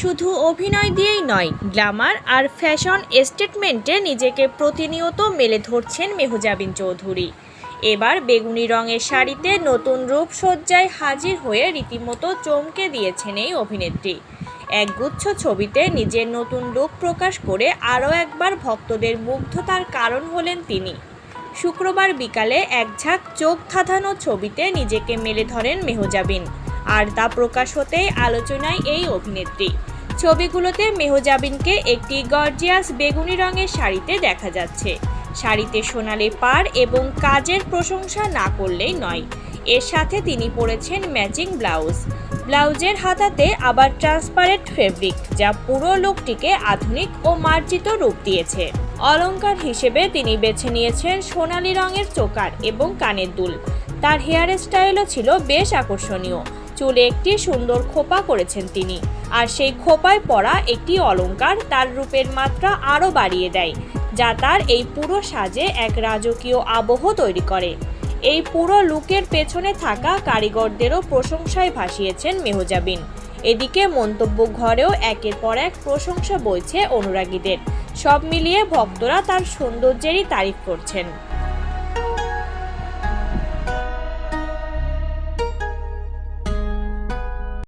শুধু অভিনয় দিয়েই নয়, গ্ল্যামার আর ফ্যাশন স্টেটমেন্টে নিজেকে প্রতিনিয়ত মেলে ধরছেন মেহজাবিন চৌধুরী। এবার বেগুনি রঙের শাড়িতে নতুন রূপসজ্জায় হাজির হয়ে রীতিমতো চমকে দিয়েছেন এই অভিনেত্রী। একগুচ্ছ ছবিতে নিজের নতুন লুক প্রকাশ করে আরও একবার ভক্তদের মুগ্ধতার কারণ হলেন তিনি। শুক্রবার বিকালে এক ঝাঁক চোখ ধাঁধানো ছবিতে নিজেকে মেলে ধরেন মেহজাবিন, আর তা প্রকাশ হতেই আলোচনায় এই অভিনেত্রী। ছবিগুলোতে মেহজাবিনকে একটি গর্জিয়াস বেগুনি রঙের শাড়িতে দেখা যাচ্ছে। শাড়িতে সোনালি পাড় এবং কাজের প্রশংসা না করলেই নয়, এর সাথে তিনি পরেছেন ম্যাচিং ব্লাউজ। ব্লাউজের হাতাতে আবার ট্রান্সপারেন্ট ফেব্রিক, যা পুরো লুকটিকে আধুনিক ও মার্জিত রূপ দিয়েছে। অলংকার হিসেবে তিনি বেছে নিয়েছেন সোনালি রঙের চোকার এবং কানের দুল। তার হেয়ার স্টাইলও ছিল বেশ আকর্ষণীয়। চুলে একটি সুন্দর খোপা করেছেন তিনি, আর সেই খোপায় পরা একটি অলংকার তার রূপের মাত্রা আরও বাড়িয়ে দেয়, যা তার এই পুরো সাজে এক রাজকীয় আবহ তৈরি করে। এই পুরো লুকের পেছনে থাকা কারিগরদেরও প্রশংসায় ভাসিয়েছেন মেহজাবিন। এদিকে মন্তব্য ঘরেও একের পর এক প্রশংসা বইছে অনুরাগীদের। সব মিলিয়ে ভক্তরা তার সৌন্দর্যেরই তারিফ করছেন।